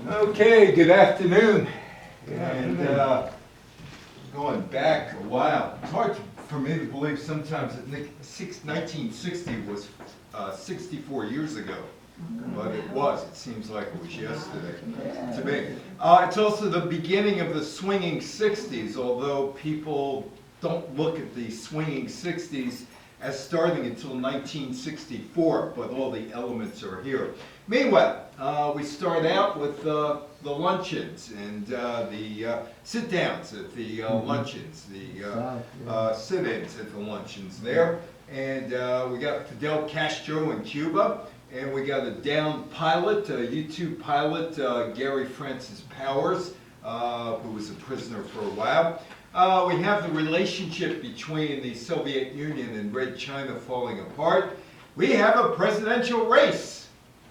Okay, good afternoon. And going back a while, it's hard for me to believe sometimes that 1960 was 64 years ago. But it seems like it was yesterday to me. It's also the beginning of the swinging 60s, although people don't look at the swinging 60s as starting until 1964, but all the elements are here. Meanwhile, we start out with the luncheons and the sit-downs at the luncheons, the sit-ins at the luncheons there. And we got Fidel Castro in Cuba. And we got a downed pilot, a U-2 pilot, Gary Francis Powers, who was a prisoner for a while. We have the relationship between the Soviet Union and Red China falling apart. We have a presidential race.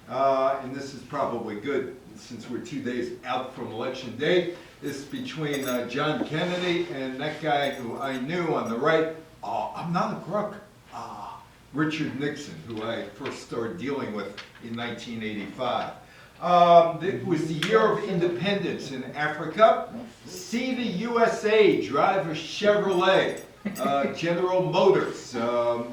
And this is probably good since we're 2 days out from election day. This is between John Kennedy and that guy who I knew on the right. I'm not a crook. Richard Nixon, who I first started dealing with in 1985. It was the year of independence in Africa. See the USA drive a Chevrolet. General Motors.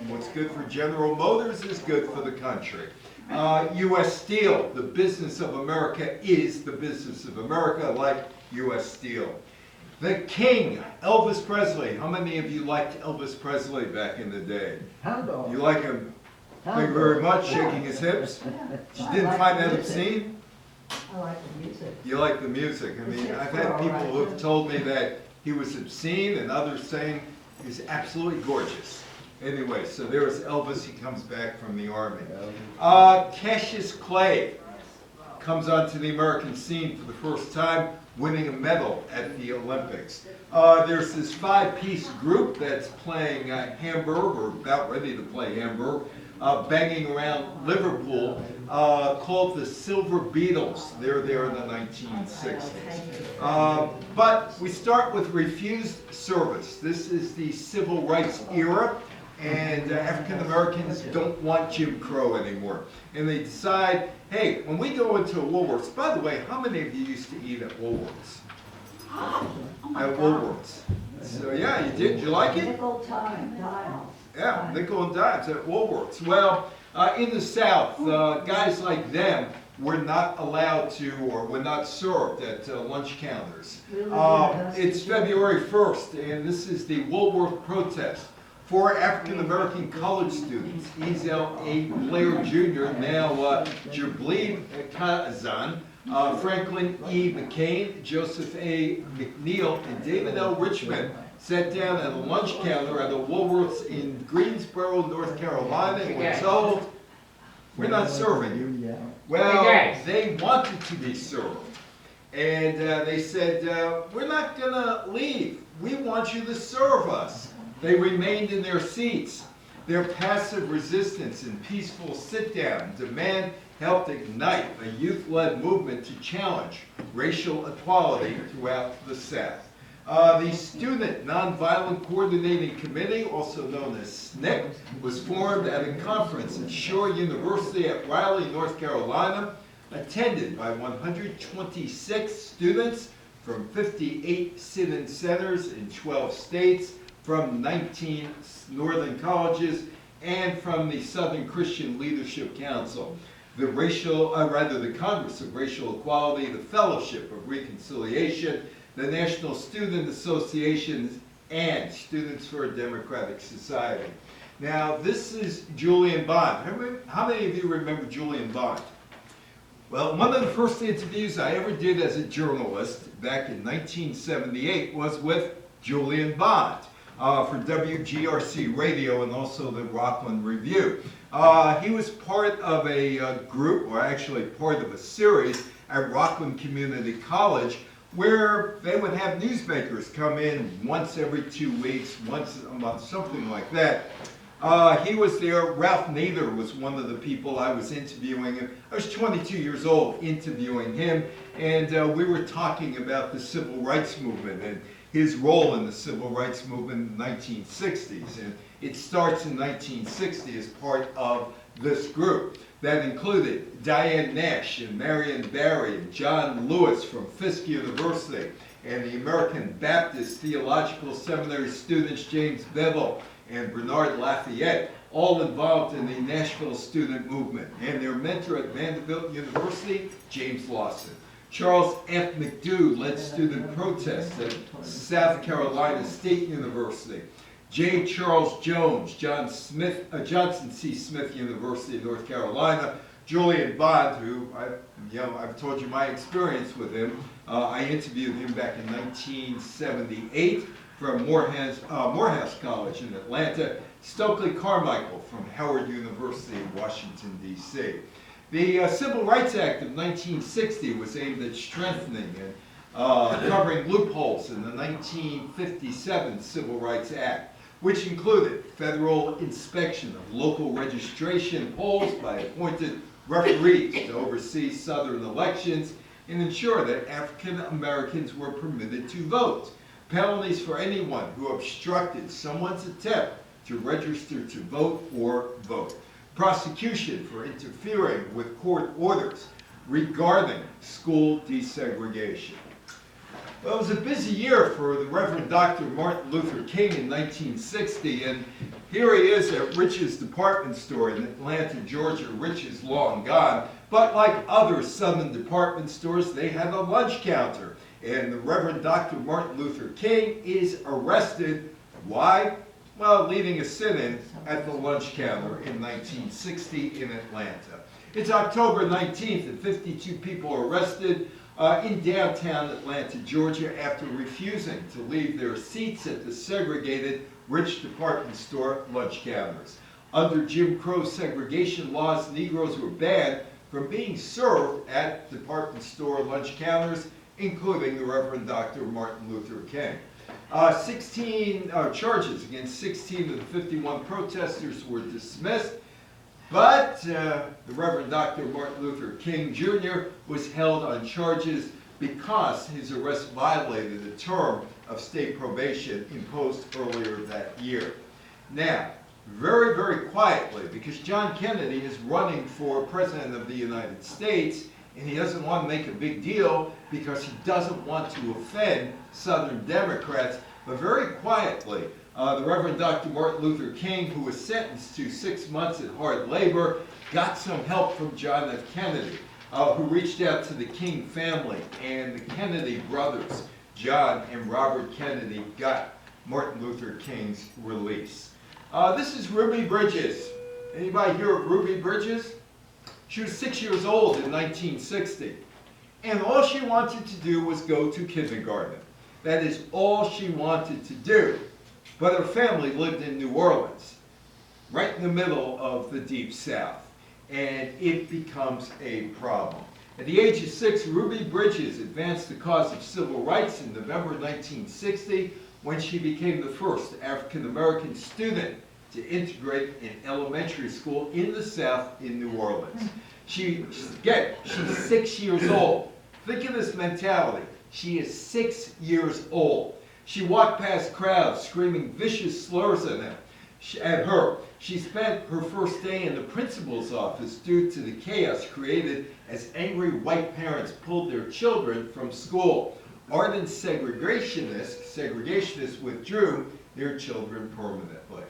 What's good for General Motors is good for the country. U.S. Steel, the business of America is the business of America, like U.S. Steel. The King, Elvis Presley. How many of you liked Elvis Presley back in the day? You like him? Thank you very much, shaking his hips. You didn't find that obscene? I like the music. You like the music. I mean, I've had people who have told me that he was obscene and others saying he's absolutely gorgeous. Anyway, so there's Elvis. He comes back from the army. Cassius Clay comes onto the American scene for the first time, winning a medal at the Olympics. There's this five-piece group that's playing Hamburg, or about ready to play Hamburg, banging around Liverpool, called the Silver Beatles. They're there in the 1960s. But we start with refused service. This is the civil rights era, and African Americans don't want Jim Crow anymore. And they decide, hey, when we go into a Woolworths, by the way, how many of you used to eat at Woolworths? At Woolworths. So yeah, you did. Did you like it? Nickel time, dimes. Yeah, nickel and dimes at Woolworths. Well, in the South, guys like them were not allowed to, or were not served at lunch counters. It's February 1st, and this is the Woolworth protest. Four African-American college students, Ezel A. Blair Jr., now Jablib Kazan, Franklin E. McCain, Joseph A. McNeil, and David L. Richmond sat down at a lunch counter at a Woolworths in Greensboro, North Carolina, and were told, we're not serving you. Well, they wanted to be served. And they said, we're not going to leave. We want you to serve us. They remained in their seats. Their passive resistance and peaceful sit-down demand helped ignite a youth-led movement to challenge racial equality throughout the South. The Student Nonviolent Coordinating Committee, also known as SNCC, was formed at a conference at Shore University at Raleigh, North Carolina, attended by 126 students from 58 sit-in centers in 12 states, from 19 northern colleges, and from the Southern Christian Leadership Council, the Congress of Racial Equality, the Fellowship of Reconciliation, the National Student Associations, and Students for a Democratic Society. Now, this is Julian Bond. How many of you remember Julian Bond? Well, one of the first interviews I ever did as a journalist back in 1978 was with Julian Bond. For WGRC Radio and also the Rockland Review. He was part of a group, or actually part of a series at Rockland Community College, where they would have newsmakers come in once every 2 weeks, once a month, something like that. He was there. Ralph Nader was one of the people I was interviewing. I was 22 years old interviewing him, and we were talking about the civil rights movement and his role in the civil rights movement in the 1960s. And it starts in 1960 as part of this group that included Diane Nash and Marion Barry and John Lewis from Fisk University, and the American Baptist Theological Seminary students James Bevel and Bernard Lafayette, all involved in the Nashville student movement, and their mentor at Vanderbilt University, James Lawson. Charles F. McDough led student protests at South Carolina State University. J. Charles Jones, Johnson C. Smith University, North Carolina. Julian Bond, who I've told you my experience with him. I interviewed him back in 1978 from Morehouse College in Atlanta. Stokely Carmichael from Howard University in Washington, D.C. The Civil Rights Act of 1960 was aimed at strengthening and covering loopholes in the 1957 Civil Rights Act, which included federal inspection of local registration polls by appointed referees to oversee Southern elections and ensure that African Americans were permitted to vote. Penalties for anyone who obstructed someone's attempt to register to vote or vote. Prosecution for interfering with court orders regarding school desegregation. Well, it was a busy year for the Reverend Dr. Martin Luther King in 1960, and here he is at Rich's department store in Atlanta, Georgia. Rich is long gone, but like other Southern department stores, they have a lunch counter, and the Reverend Dr. Martin Luther King is arrested. Why? Well, leading a sit-in at the lunch counter in 1960 in Atlanta. It's October 19th, and 52 people are arrested in downtown Atlanta, Georgia, after refusing to leave their seats at the segregated Rich department store lunch counters. Under Jim Crow segregation laws, Negroes were banned from being served at department store lunch counters, including the Reverend Dr. Martin Luther King. 16 charges against 16 of the 51 protesters were dismissed, but the Reverend Dr. Martin Luther King Jr. was held on charges because his arrest violated a term of state probation imposed earlier that year. Now, very, very quietly, because John Kennedy is running for President of the United States, and he doesn't want to make a big deal because he doesn't want to offend Southern Democrats, but very quietly, the Reverend Dr. Martin Luther King, who was sentenced to 6 months at hard labor, got some help from John F. Kennedy, who reached out to the King family, and the Kennedy brothers, John and Robert Kennedy, got Martin Luther King's release. This is Ruby Bridges. Anybody hear of Ruby Bridges? She was 6 years old in 1960, and all she wanted to do was go to kindergarten. That is all she wanted to do. But her family lived in New Orleans, right in the middle of the Deep South, and it becomes a problem. At the age of 6, Ruby Bridges advanced the cause of civil rights in November 1960 when she became the first African-American student to integrate an elementary school in the South in New Orleans. She's 6 years old. Think of this mentality. She is 6 years old. She walked past crowds screaming vicious slurs at her. She spent her first day in the principal's office due to the chaos created as angry white parents pulled their children from school. Ardent segregationists withdrew their children permanently.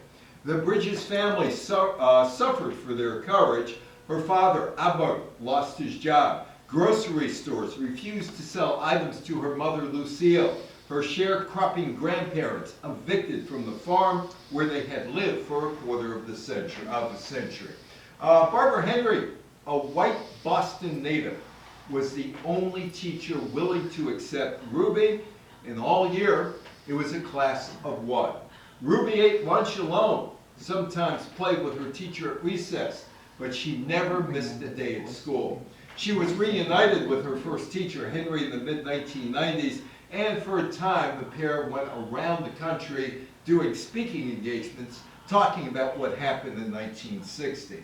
The Bridges family suffered for their courage. Her father, Abba, lost his job. Grocery stores refused to sell items to her mother, Lucille. Her sharecropping grandparents evicted from the farm where they had lived for a quarter of a century. Barbara Henry, a white Boston native, was the only teacher willing to accept Ruby. And all year, it was a class of one. Ruby ate lunch alone, sometimes played with her teacher at recess, but she never missed a day at school. She was reunited with her first teacher, Henry, in the mid-1990s, and for a time, the pair went around the country doing speaking engagements, talking about what happened in 1960.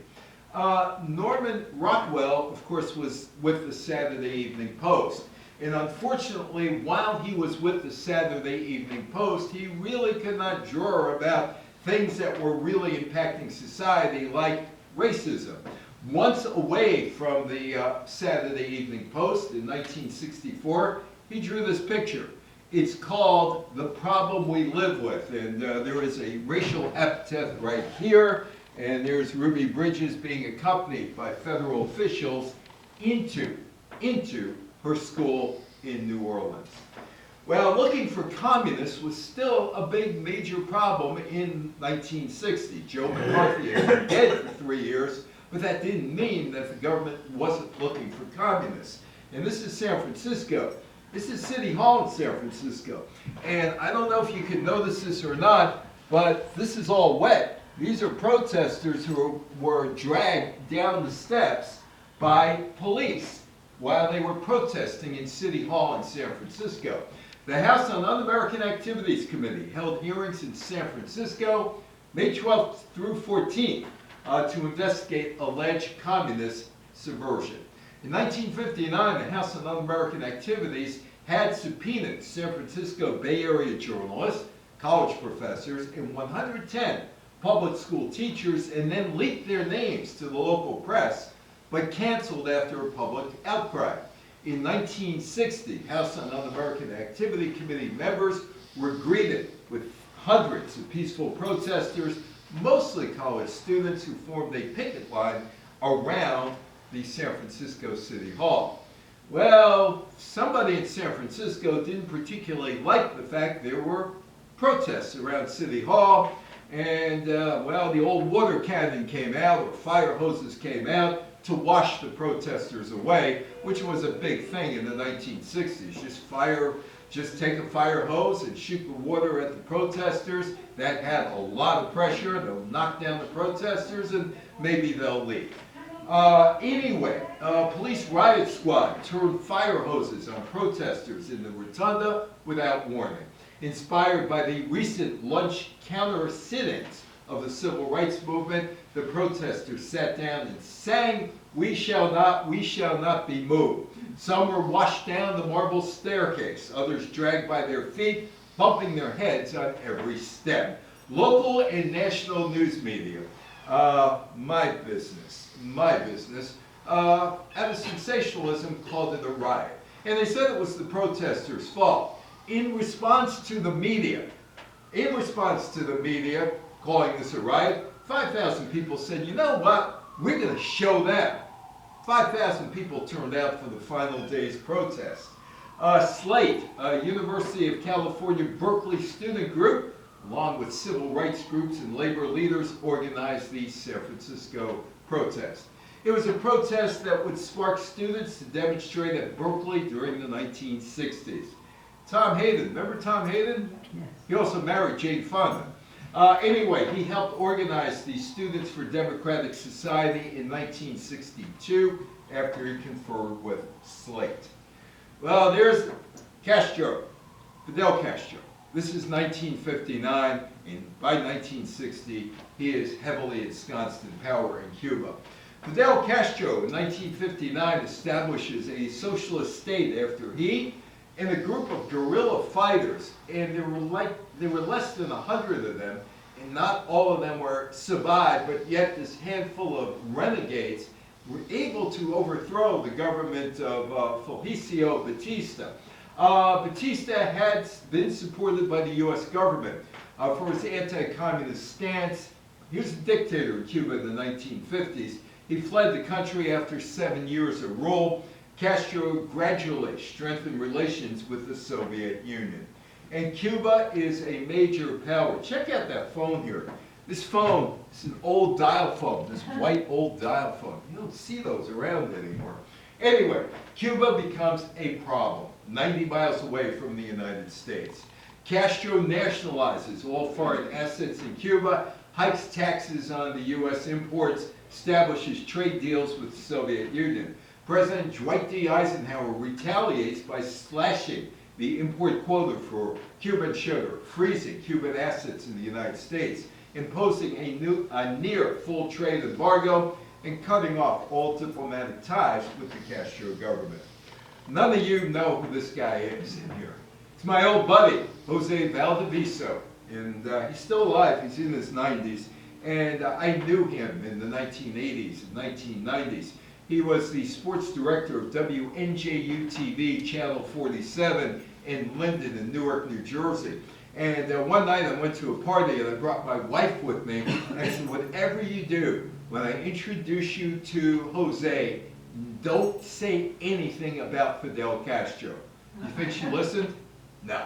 Norman Rockwell, of course, was with the Saturday Evening Post. And unfortunately, while he was with the Saturday Evening Post, he really could not draw about things that were really impacting society, like racism. Once away from the Saturday Evening Post in 1964, he drew this picture. It's called The Problem We Live With, and there is a racial epithet right here, and there's Ruby Bridges being accompanied by federal officials into her school in New Orleans. Well, looking for communists was still a big major problem in 1960. Joe McCarthy had been dead for 3 years, but that didn't mean that the government wasn't looking for communists. And this is San Francisco. This is City Hall in San Francisco. And I don't know if you can notice this or not, but this is all wet. These are protesters who were dragged down the steps by police while they were protesting in City Hall in San Francisco. The House on Un-American Activities Committee held hearings in San Francisco May 12th through 14th to investigate alleged communist subversion. In 1959, the House on Un-American Activities had subpoenaed San Francisco Bay Area journalists, college professors, and 110 public school teachers, and then leaked their names to the local press, but canceled after a public outcry. In 1960, House on Un-American Activity Committee members were greeted with hundreds of peaceful protesters, mostly college students who formed a picket line around the San Francisco City Hall. Well, somebody in San Francisco didn't particularly like the fact there were protests around City Hall, and well, the old water cannon came out, or fire hoses came out, to wash the protesters away, which was a big thing in the 1960s. Just take a fire hose and shoot the water at the protesters. That had a lot of pressure. They'll knock down the protesters and maybe they'll leave. Anyway, police riot squad turned fire hoses on protesters in the rotunda without warning. Inspired by the recent lunch counter sit-ins of the civil rights movement, the protesters sat down and sang, we shall not be moved." Some were washed down the marble staircase, others dragged by their feet, bumping their heads on every step. Local and national news media, my business, out of sensationalism called it a riot. And they said it was the protesters' fault. In response to the media calling this a riot, 5,000 people said, you know what, we're going to show them. 5,000 people turned out for the final day's protest. SLATE, University of California Berkeley student group, along with civil rights groups and labor leaders, organized the San Francisco protest. It was a protest that would spark students to demonstrate at Berkeley during the 1960s. Tom Hayden, remember Tom Hayden? Yes. He also married Jane Fonda. Anyway, he helped organize the Students for Democratic Society in 1962 after he conferred with SLATE. Well, there's Castro, Fidel Castro. This is 1959, and by 1960, he is heavily ensconced in power in Cuba. Fidel Castro in 1959 establishes a socialist state after he and a group of guerrilla fighters, and there were less than 100 of them, and not all of them were survived, but yet this handful of renegades were able to overthrow the government of Fulgencio Batista. Batista had been supported by the U.S. government for his anti-communist stance. He was a dictator in Cuba in the 1950s. He fled the country after 7 years of rule. Castro gradually strengthened relations with the Soviet Union. And Cuba is a major power. Check out that phone here. This phone is an old dial phone, this white old dial phone. You don't see those around anymore. Anyway, Cuba becomes a problem, 90 miles away from the United States. Castro nationalizes all foreign assets in Cuba, hikes taxes on the U.S. imports, establishes trade deals with the Soviet Union. President Dwight D. Eisenhower retaliates by slashing the import quota for Cuban sugar, freezing Cuban assets in the United States, imposing a near full trade embargo, and cutting off all diplomatic ties with the Castro government. None of you know who this guy is in here. It's my old buddy, Jose Valdiviso, and he's still alive, he's in his 90s. and I knew him in the 1980s and 1990s. He was the sports director of WNJU-TV, Channel 47 in Linden in Newark, New Jersey. And one night I went to a party and I brought my wife with me. And I said, whatever you do, when I introduce you to Jose, don't say anything about Fidel Castro. You think she listened? No.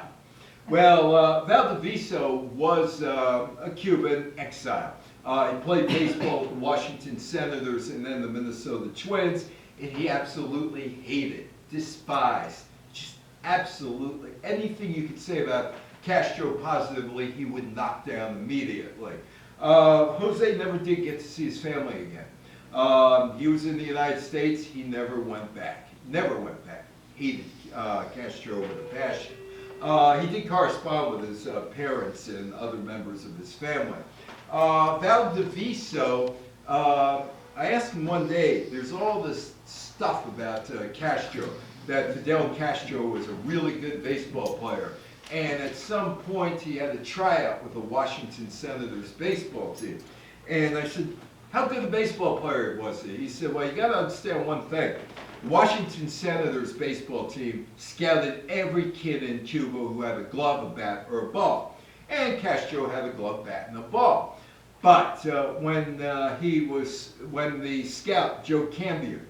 Well, Valdivieso was a Cuban exile. He played baseball with the Washington Senators and then the Minnesota Twins, and he absolutely hated, despised, just absolutely anything you could say about Castro positively, he would knock down immediately. Jose never did get to see his family again. He was in the United States, he never went back. Never went back. Hated Castro with a passion. He did correspond with his parents and other members of his family. Valdivieso, I asked him one day, there's all this stuff about Castro, that Fidel Castro was a really good baseball player. And at some point he had a tryout with the Washington Senators baseball team. And I said, how good a baseball player was he? He said, well, you got to understand one thing. The Washington Senators baseball team scouted every kid in Cuba who had a glove, a bat, or a ball. And Castro had a glove, bat, and a ball. But when the scout, Joe Cambier,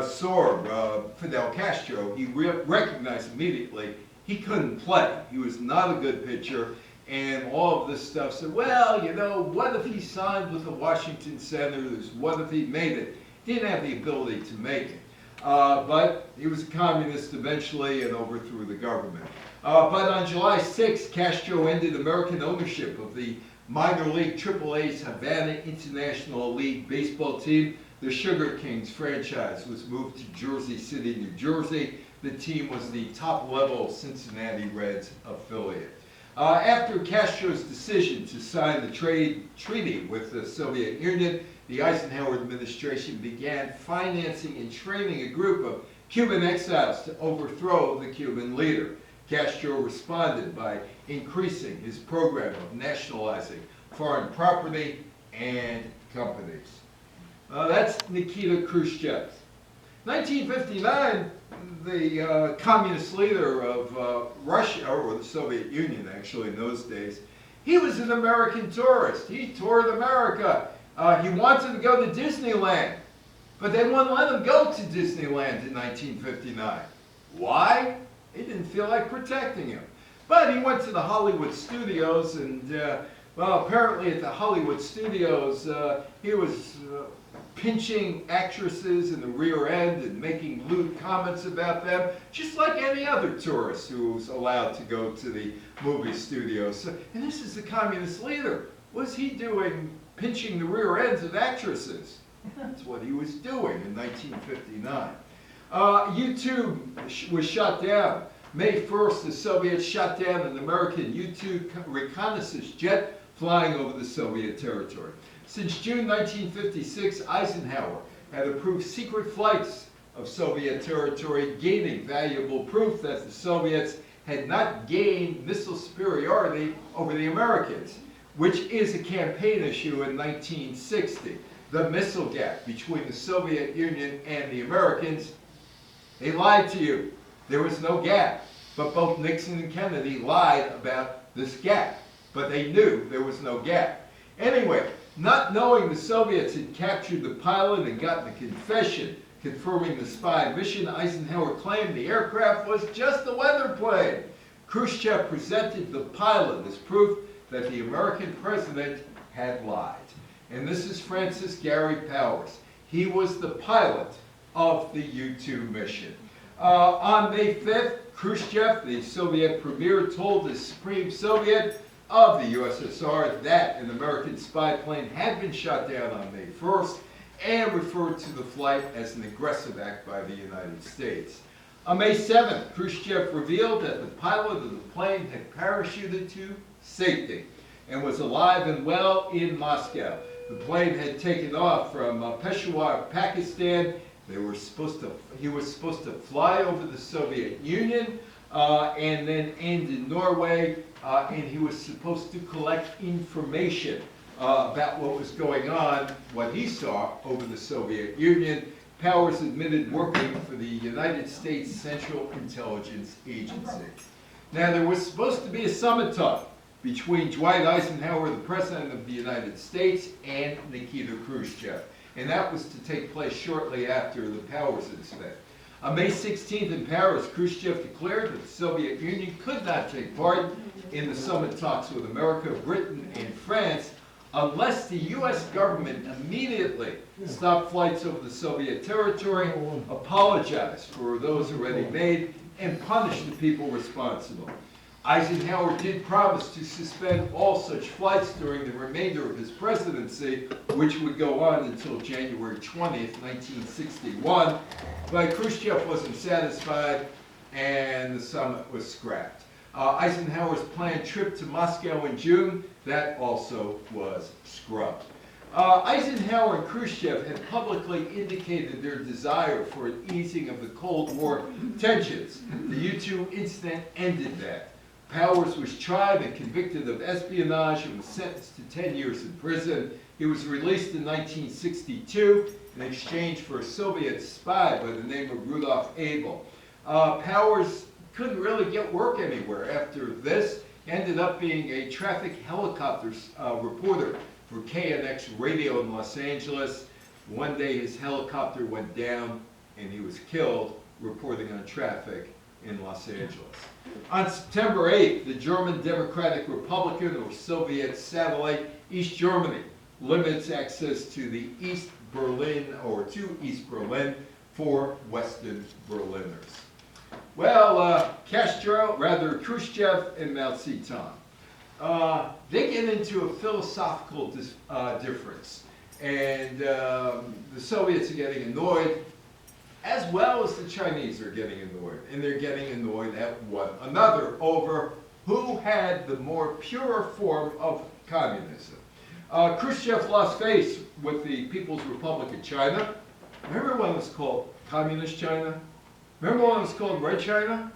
saw Fidel Castro, he recognized immediately he couldn't play. He was not a good pitcher, and all of this stuff said, well, you know, what if he signed with the Washington Senators? What if he made it? He didn't have the ability to make it. But he was a communist eventually and overthrew the government. But on July 6th, Castro ended American ownership of the minor league AAA's Havana International League baseball team. The Sugar Kings franchise was moved to Jersey City, New Jersey. The team was the top-level Cincinnati Reds affiliate. After Castro's decision to sign the trade treaty with the Soviet Union, the Eisenhower administration began financing and training a group of Cuban exiles to overthrow the Cuban leader. Castro responded by increasing his program of nationalizing foreign property and companies. That's Nikita Khrushchev. 1959, the communist leader of Russia, or the Soviet Union actually in those days, he was an American tourist. He toured America. He wanted to go to Disneyland, but they wouldn't let him go to Disneyland in 1959. Why? They didn't feel like protecting him. But he went to the Hollywood studios, and well, apparently at the Hollywood studios, he was pinching actresses in the rear end and making lewd comments about them, just like any other tourist who was allowed to go to the movie studios. So, and this is the communist leader. What's he doing pinching the rear ends of actresses? That's what he was doing in 1959. U-2 was shot down. May 1st, the Soviets shot down an American U-2 reconnaissance jet flying over the Soviet territory. Since June 1956, Eisenhower had approved secret flights of Soviet territory, gaining valuable proof that the Soviets had not gained missile superiority over the Americans, which is a campaign issue in 1960. The missile gap between the Soviet Union and the Americans. They lied to you. There was no gap. But both Nixon and Kennedy lied about this gap. But they knew there was no gap. Anyway, not knowing the Soviets had captured the pilot and gotten a confession confirming the spy mission, Eisenhower claimed the aircraft was just a weather plane. Khrushchev presented the pilot as proof that the American president had lied. And this is Francis Gary Powers. He was the pilot of the U-2 mission. On May 5th, Khrushchev, the Soviet premier, told the Supreme Soviet of the USSR that an American spy plane had been shot down on May 1st and referred to the flight as an aggressive act by the United States. On May 7th, Khrushchev revealed that the pilot of the plane had parachuted to safety and was alive and well in Moscow. The plane had taken off from Peshawar, Pakistan. He was supposed to fly over the Soviet Union and then end in Norway, and he was supposed to collect information about what was going on, what he saw over the Soviet Union. Powers admitted working for the United States Central Intelligence Agency. Now, there was supposed to be a summit talk between Dwight Eisenhower, the President of the United States, and Nikita Khrushchev. And that was to take place shortly after the Powers incident. On May 16th in Paris, Khrushchev declared that the Soviet Union could not take part in the summit talks with America, Britain, and France unless the U.S. government immediately stopped flights over the Soviet territory, apologized for those already made, and punished the people responsible. Eisenhower did promise to suspend all such flights during the remainder of his presidency, which would go on until January 20th, 1961, but Khrushchev wasn't satisfied and the summit was scrapped. Eisenhower's planned trip to Moscow in June, that also was scrubbed. Eisenhower and Khrushchev had publicly indicated their desire for an easing of the Cold War tensions. The U-2 incident ended that. Powers was tried and convicted of espionage and was sentenced to 10 years in prison. He was released in 1962 in exchange for a Soviet spy by the name of Rudolf Abel. Powers couldn't really get work anywhere after this. He ended up being a traffic helicopters reporter for KNX radio in Los Angeles. One day his helicopter went down and he was killed reporting on traffic in Los Angeles. On September 8th, the German Democratic Republican, or Soviet satellite, East Germany, limits access to the East Berlin, or to East Berlin, for Western Berliners. Well, Khrushchev and Mao Zedong, they get into a philosophical difference. And the Soviets are getting annoyed, as well as the Chinese are getting annoyed. And they're getting annoyed at one another over who had the more pure form of communism. Khrushchev lost face with the People's Republic of China. Remember when it was called Communist China? Remember when it was called Red China?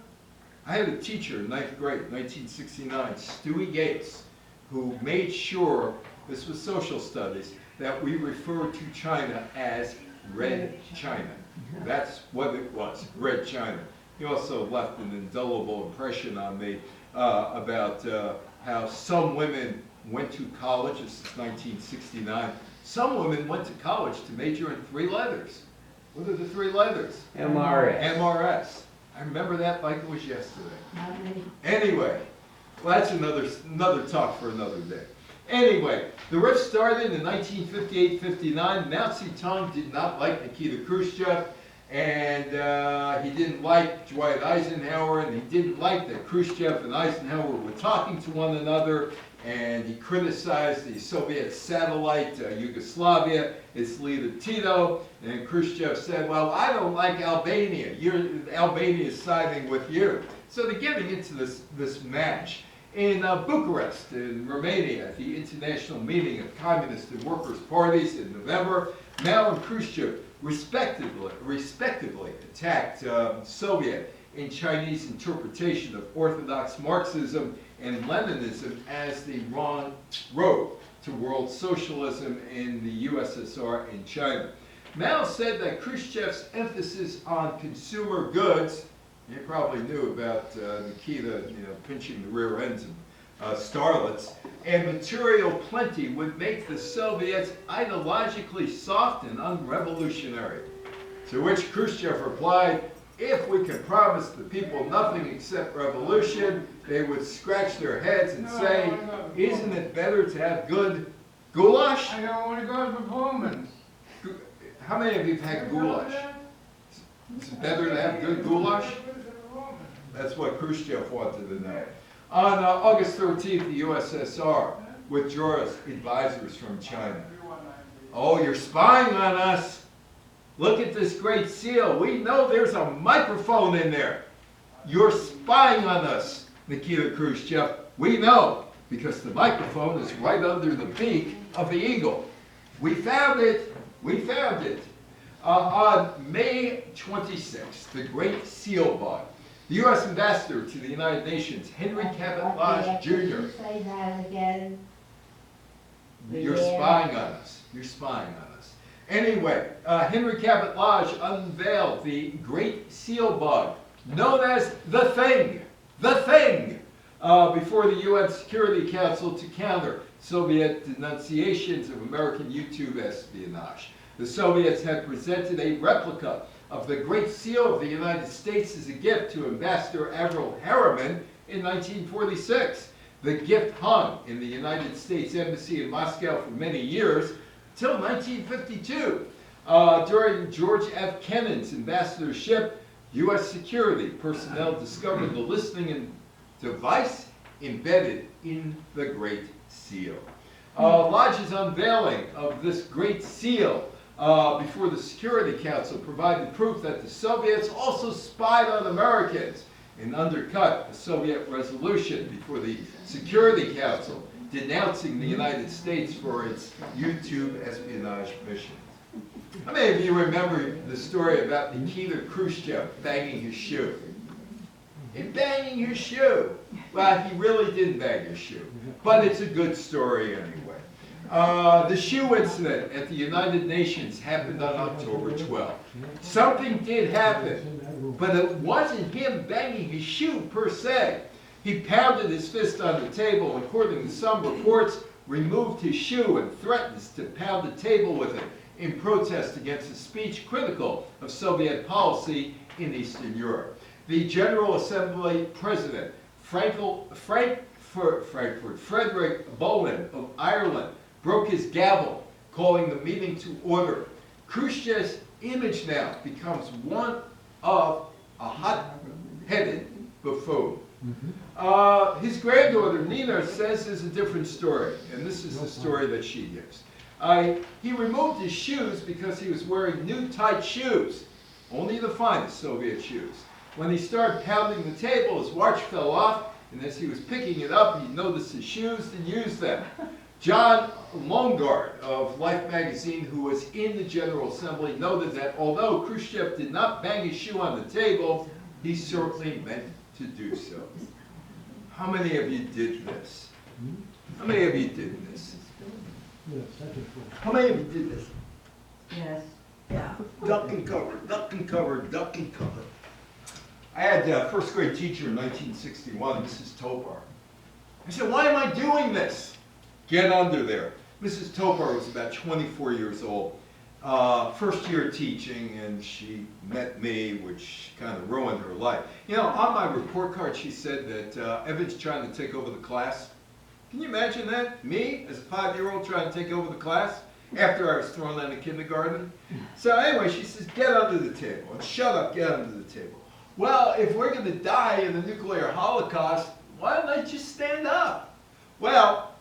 I had a teacher in 9th grade, 1969, Stewie Gates, who made sure, this was social studies, that we referred to China as Red China. That's what it was, Red China. He also left an indelible impression on me about how some women went to college, this is 1969, some women went to college to major in 3 letters. What are the 3 letters? MRS. MRS. I remember that like it was yesterday. How many? Anyway, well, that's another talk for another day. Anyway, the rift started in 1958-59. Mao Zedong did not like Nikita Khrushchev, and he didn't like Dwight Eisenhower, and he didn't like that Khrushchev and Eisenhower were talking to one another, and he criticized the Soviet satellite, Yugoslavia, its leader Tito, and Khrushchev said, well, I don't like Albania. Albania is siding with you. So they're getting into this match. In Bucharest, in Romania, at the International Meeting of Communist and Workers' Parties in November, Mao and Khrushchev respectively attacked Soviet and Chinese interpretation of Orthodox Marxism and Leninism as the wrong road to world socialism in the USSR and China. Mao said that Khrushchev's emphasis on consumer goods, you probably knew about Nikita, pinching the rear ends of starlets, and material plenty would make the Soviets ideologically soft and unrevolutionary. To which Khrushchev replied, if we could promise the people nothing except revolution, they would scratch their heads and say, isn't it better to have good goulash? I don't want to go to performance. How many of you have had goulash? Is it better to have good goulash? That's what Khrushchev wanted to know. On August 13th, the USSR withdraws advisors from China. Oh, you're spying on us. Look at this great seal. We know there's a microphone in there. You're spying on us, Nikita Khrushchev. We know, because the microphone is right under the beak of the eagle. We found it. We found it. On May 26th, the Great Seal Bug. The U.S. Ambassador to the United Nations, Henry Cabot Lodge Jr. Say that again. You're Yeah. spying on us. You're spying on us. Anyway, Henry Cabot Lodge unveiled the Great Seal Bug, known as the Thing, before the UN Security Council to counter Soviet denunciations of American YouTube espionage. The Soviets had presented a replica of the Great Seal of the United States as a gift to Ambassador Averell Harriman in 1946. The gift hung in the United States Embassy in Moscow for many years, till 1952. During George F. Kennan's ambassadorship, U.S. security personnel discovered the listening device embedded in the Great Seal. Lodge's unveiling of this Great Seal before the Security Council provided proof that the Soviets also spied on Americans and undercut a Soviet resolution before the Security Council denouncing the United States for its YouTube espionage mission. How many of you remember the story about Nikita Khrushchev banging his shoe? And banging his shoe. Well, he really didn't bang his shoe, but it's a good story anyway. The shoe incident at the United Nations happened on October 12th. Something did happen, but it wasn't him banging his shoe per se. He pounded his fist on the table, and according to some reports, removed his shoe and threatens to pound the table with it in protest against a speech critical of Soviet policy in Eastern Europe. The General Assembly President, Frederick Boland of Ireland, broke his gavel, calling the meeting to order. Khrushchev's image now becomes one of a hot-headed buffoon. His granddaughter, Nina, says there's a different story, and this is the story that she gives. He removed his shoes because he was wearing new tight shoes, only the finest Soviet shoes. When he started pounding the table, his watch fell off, and as he was picking it up, he noticed his shoes and used them. John Longard of Life magazine, who was in the General Assembly, noted that although Khrushchev did not bang his shoe on the table, he certainly meant to do so. How many of you did this? How many of you did this? How many of you did this? Yes. Yeah. Duck and cover, duck and cover, duck and cover. I had a first grade teacher in 1961, Mrs. Topar. I said, why am I doing this? Get under there. Mrs. Topar was about 24 years old, first year teaching, and she met me, which kind of ruined her life. You know, on my report card, she said that Evan's trying to take over the class. Can you imagine that? Me, as a 5-year-old, trying to take over the class after I was thrown out of kindergarten? So anyway, she says, get under the table. And shut up, get under the table. Well, if we're going to die in the nuclear holocaust, why don't I just stand up? Well,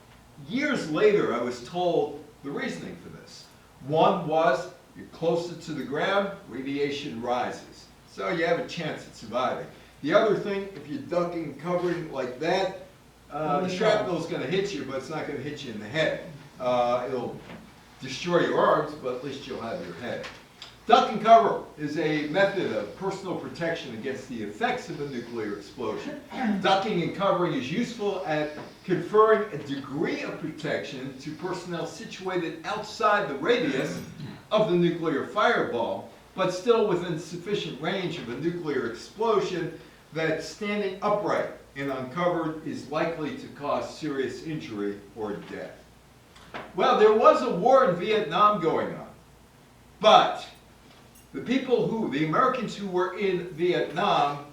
years later, I was told the reasoning for this. One was, you're closer to the ground, radiation rises. So you have a chance at surviving. The other thing, if you're ducking and covering like that, the shrapnel is going to hit you, but it's not going to hit you in the head. It'll destroy your arms, but at least you'll have your head. Duck and cover is a method of personal protection against the effects of a nuclear explosion. Ducking and covering is useful at conferring a degree of protection to personnel situated outside the radius of the nuclear fireball, but still within sufficient range of a nuclear explosion that standing upright and uncovered is likely to cause serious injury or death. Well, there was a war in Vietnam going on, but the Americans who were in Vietnam,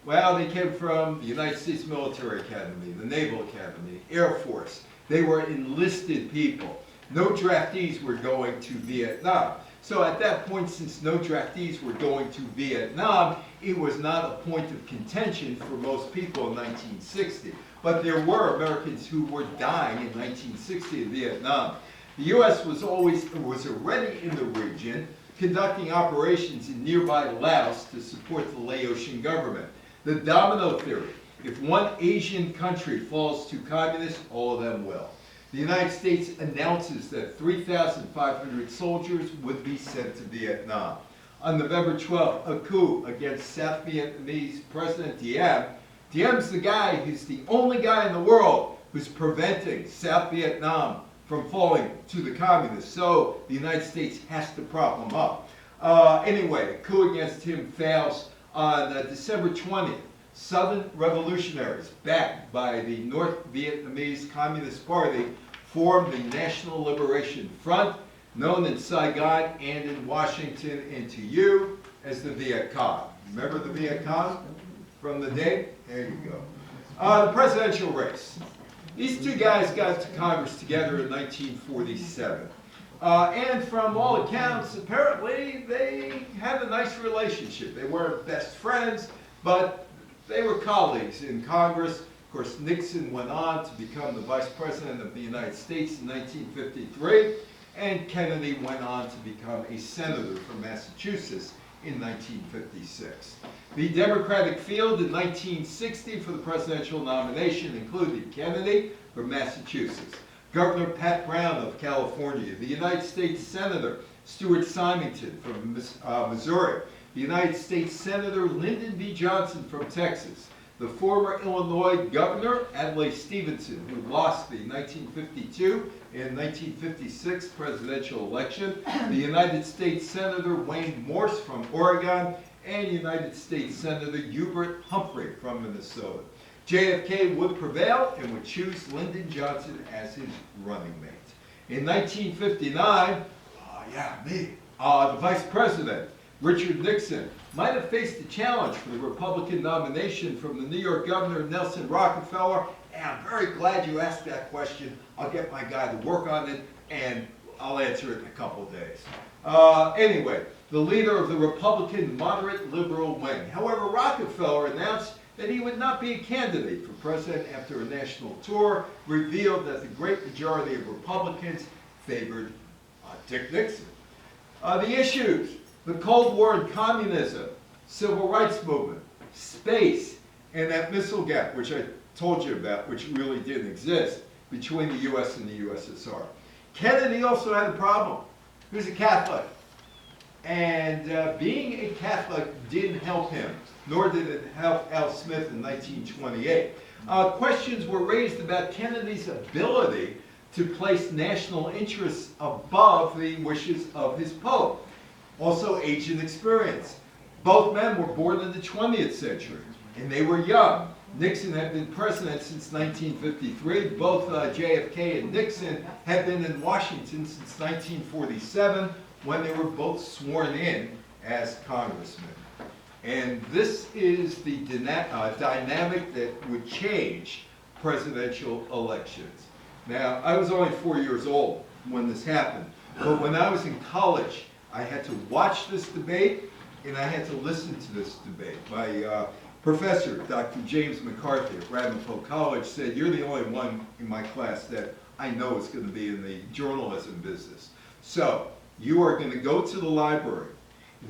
well, they came from the United States Military Academy, the Naval Academy, Air Force. They were enlisted people. No draftees were going to Vietnam. So at that point, since no draftees were going to Vietnam, it was not a point of contention for most people in 1960. But there were Americans who were dying in 1960 in Vietnam. The U.S. was already in the region, conducting operations in nearby Laos to support the Laotian government. The domino theory: if one Asian country falls to communists, all of them will. The United States announces that 3,500 soldiers would be sent to Vietnam. On November 12th, a coup against South Vietnamese President Diem. Diem's the only guy in the world who's preventing South Vietnam from falling to the communists. So the United States has to prop him up. Anyway, the coup against him fails on December 20th. Southern revolutionaries, backed by the North Vietnamese Communist Party, formed the National Liberation Front, known in Saigon and in Washington and to you as the Viet Cong. Remember the Viet Cong from the day? There you go. The presidential race. These two guys got to Congress together in 1947. And from all accounts, apparently they had a nice relationship. They weren't best friends, but they were colleagues in Congress. Of course, Nixon went on to become the Vice President of the United States in 1953, and Kennedy went on to become a senator from Massachusetts in 1956. The Democratic field in 1960 for the presidential nomination included Kennedy from Massachusetts, Governor Pat Brown of California, the United States Senator Stuart Symington from Missouri, the United States Senator Lyndon B. Johnson from Texas, the former Illinois Governor Adlai Stevenson, who lost the 1952 and 1956 presidential election, the United States Senator Wayne Morse from Oregon, and United States Senator Hubert Humphrey from Minnesota. JFK would prevail and would choose Lyndon Johnson as his running mate. In 1959, the Vice President, Richard Nixon, might have faced a challenge for the Republican nomination from the New York Governor Nelson Rockefeller, and I'm very glad you asked that question. I'll get my guy to work on it, and I'll answer it in a couple of days. Anyway, the leader of the Republican moderate liberal wing. However, Rockefeller announced that he would not be a candidate for president after a national tour revealed that the great majority of Republicans favored Dick Nixon. The issues: the Cold War and communism, civil rights movement, space, and that missile gap, which I told you about, which really didn't exist between the U.S. and the USSR. Kennedy also had a problem. He was a Catholic. And being a Catholic didn't help him, nor did it help Al Smith in 1928. Questions were raised about Kennedy's ability to place national interests above the wishes of his Pope. Also, age and experience. Both men were born in the 20th century, and they were young. Nixon had been president since 1953. Both JFK and Nixon had been in Washington since 1947, when they were both sworn in as congressmen. And this is the dynamic that would change presidential elections. Now, I was only 4 years old when this happened, but when I was in college, I had to watch this debate and I had to listen to this debate. My professor, Dr. James McCarthy at Ramapo College, said, "You're the only one in my class that I know is going to be in the journalism business. So, you are going to go to the library.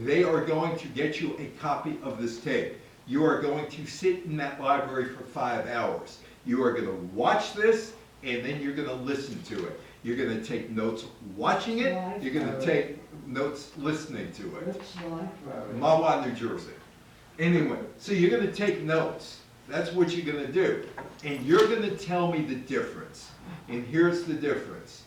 They are going to get you a copy of this tape. You are going to sit in that library for 5 hours. You are going to watch this, and then you're going to listen to it. You're going to take notes watching it. You're going to take notes listening to it." Which library? Mahwah, New Jersey. Anyway, so you're going to take notes. That's what you're going to do. And you're going to tell me the difference. And here's the difference.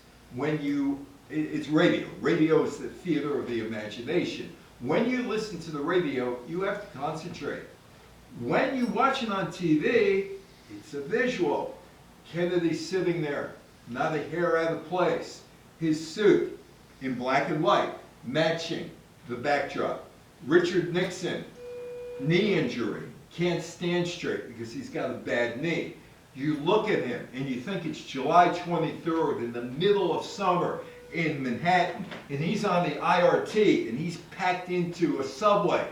It's radio. Radio is the theater of the imagination. When you listen to the radio, you have to concentrate. When you watch it on TV, it's a visual. Kennedy sitting there, not a hair out of place. His suit in black and white, matching the backdrop. Richard Nixon, knee injury, can't stand straight because he's got a bad knee. You look at him and you think it's July 23rd in the middle of summer in Manhattan, and he's on the IRT, and he's packed into a subway,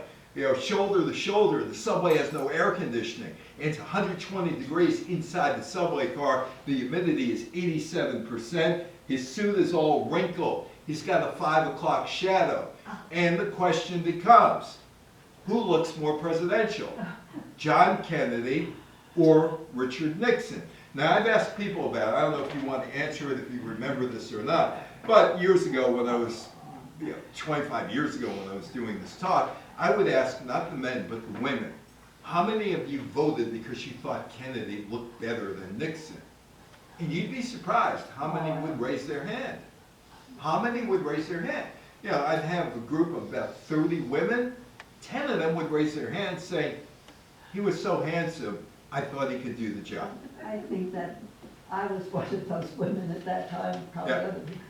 shoulder to shoulder. The subway has no air conditioning. It's 120 degrees inside the subway car. The humidity is 87%. His suit is all wrinkled. He's got a 5 o'clock shadow. And the question becomes, who looks more presidential? John Kennedy or Richard Nixon? Now, I've asked people about it. I don't know if you want to answer it, if you remember this or not. But years ago, when I was, 25 years ago when I was doing this talk, I would ask not the men, but the women, how many of you voted because you thought Kennedy looked better than Nixon? And you'd be surprised how many would raise their hand. How many would raise their hand? You know, I'd have a group of about 30 women, 10 of them would raise their hands saying, he was so handsome, I thought he could do the job. I think that I was one of those women at that time, probably Yeah. other people.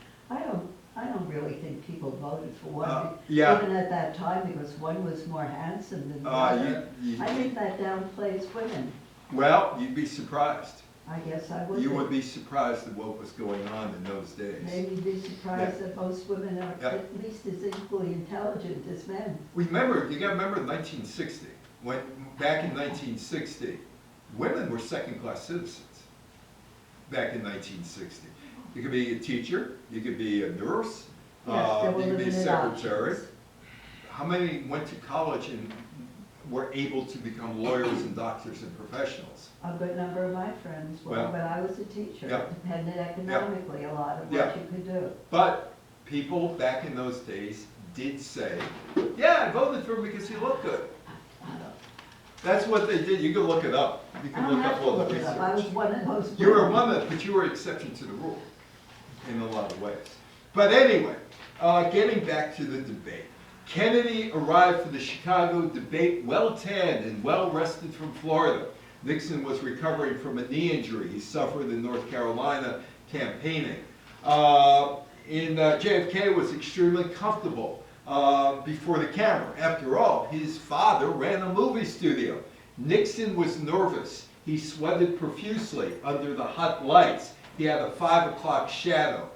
I don't really think people voted for one, yeah. even at that time, because one was more handsome than the You- other. you- I think that downplays women. Well, you'd be surprised. I guess I would. You would be surprised at what was going on in those days. Maybe be surprised that most women are Yeah. at least as equally intelligent as men. Remember, you gotta remember 1960, back in 1960, women were second-class citizens. Back in 1960. You could be a teacher, you could be a nurse, Yes, there were you could be a limited secretary. options. How many went to college and were able to become lawyers and doctors and professionals? A good number of my friends were, Well, but I was a teacher. yeah. It depended economically a lot of Yeah. what you could do. But people back in those days did say, yeah, I voted for him because he looked good. That's what they did. You can look it up. You I can don't look have up to all the look it up. I was research. one of those. You were women. one of, but you were exception to the rule in a lot of ways. But anyway, getting back to the debate. Kennedy arrived for the Chicago debate well-tanned and well-rested from Florida. Nixon was recovering from a knee injury he suffered in North Carolina campaigning. JFK was extremely comfortable before the camera. After all, his father ran a movie studio. Nixon was nervous. He sweated profusely under the hot lights. He had a 5 o'clock shadow.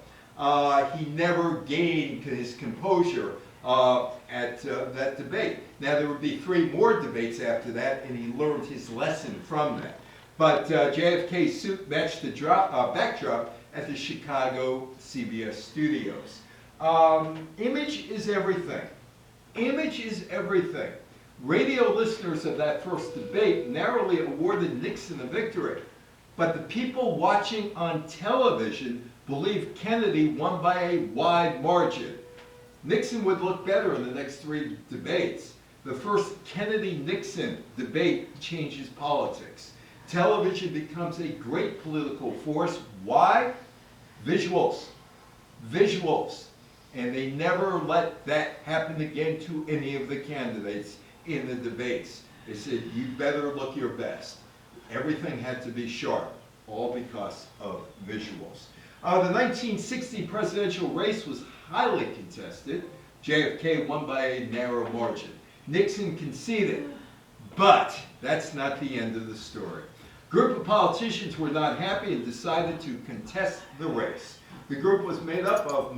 He never gained his composure at that debate. Now, there would be 3 more debates after that, and he learned his lesson from that. But JFK's suit matched the backdrop at the Chicago CBS studios. Image is everything. Image is everything. Radio listeners of that first debate narrowly awarded Nixon a victory. But the people watching on television believed Kennedy won by a wide margin. Nixon would look better in the next 3 debates. The first Kennedy-Nixon debate changes politics. Television becomes a great political force. Why? Visuals. Visuals. And they never let that happen again to any of the candidates in the debates. They said, you better look your best. Everything had to be sharp, all because of visuals. The 1960 presidential race was highly contested. JFK won by a narrow margin. Nixon conceded, but that's not the end of the story. A group of politicians were not happy and decided to contest the race. The group was made up of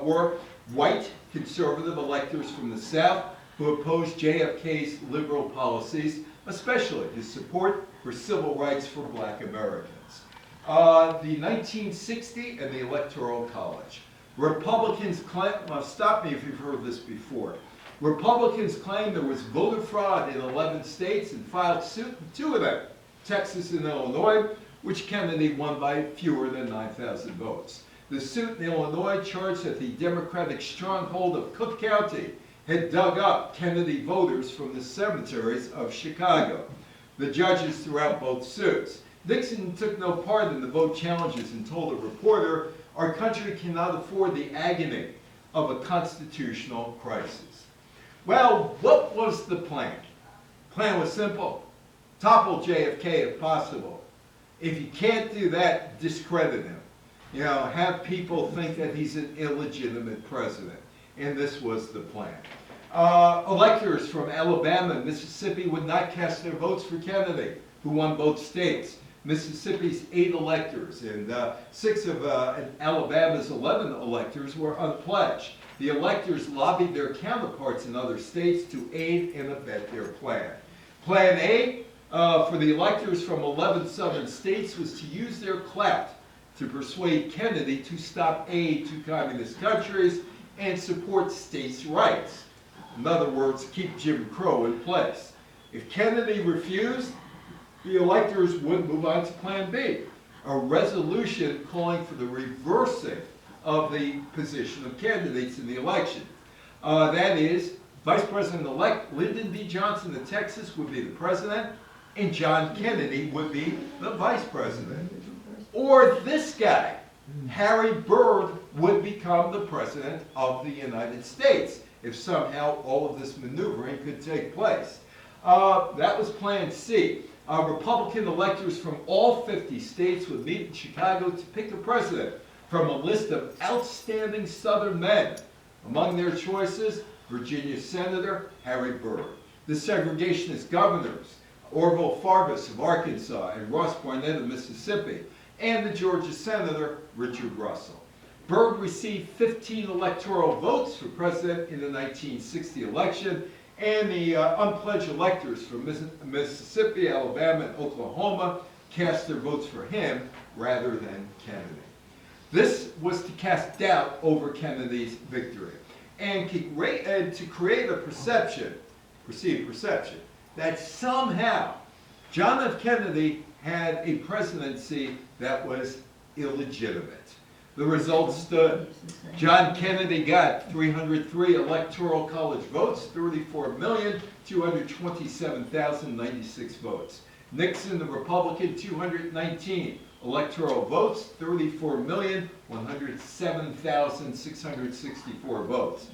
were white conservative electors from the South who opposed JFK's liberal policies, especially his support for civil rights for black Americans. The 1960 and the Electoral College. Republicans claim, stop me if you've heard this before. Republicans claim there was voter fraud in 11 states and filed suit in 2 of them, Texas and Illinois, which Kennedy won by fewer than 9,000 votes. The suit in Illinois charged that the Democratic stronghold of Cook County had dug up Kennedy voters from the cemeteries of Chicago. The judges threw out both suits. Nixon took no part in the vote challenges and told a reporter, our country cannot afford the agony of a constitutional crisis. Well, what was the plan? The plan was simple. Topple JFK if possible. If you can't do that, discredit him. You know, have people think that he's an illegitimate president. And this was the plan. Electors from Alabama and Mississippi would not cast their votes for Kennedy, who won both states. Mississippi's 8 electors and 6 of Alabama's 11 electors were unpledged. The electors lobbied their counterparts in other states to aid and abet their plan. Plan A for the electors from 11 southern states was to use their clout to persuade Kennedy to stop aid to communist countries and support states' rights. In other words, keep Jim Crow in place. If Kennedy refused, the electors would move on to Plan B, a resolution calling for the reversing of the position of candidates in the election. That is, Vice President-elect Lyndon B. Johnson of Texas would be the president, and John Kennedy would be the vice president. Or this guy, Harry Byrd, would become the president of the United States if somehow all of this maneuvering could take place. That was Plan C. Republican electors from all 50 states would meet in Chicago to pick a president from a list of outstanding Southern men. Among their choices, Virginia Senator Harry Byrd. The segregationist governors, Orville Farbus of Arkansas and Ross Barnett of Mississippi, and the Georgia Senator Richard Russell. Byrd received 15 electoral votes for president in the 1960 election, and the unpledged electors from Mississippi, Alabama, and Oklahoma cast their votes for him rather than Kennedy. This was to cast doubt over Kennedy's victory and to create a perceived perception, that somehow John F. Kennedy had a presidency that was illegitimate. The results stood. John Kennedy got 303 electoral college votes, 34,227,096 votes. Nixon, the Republican, 219 electoral votes, 34,107,664 votes.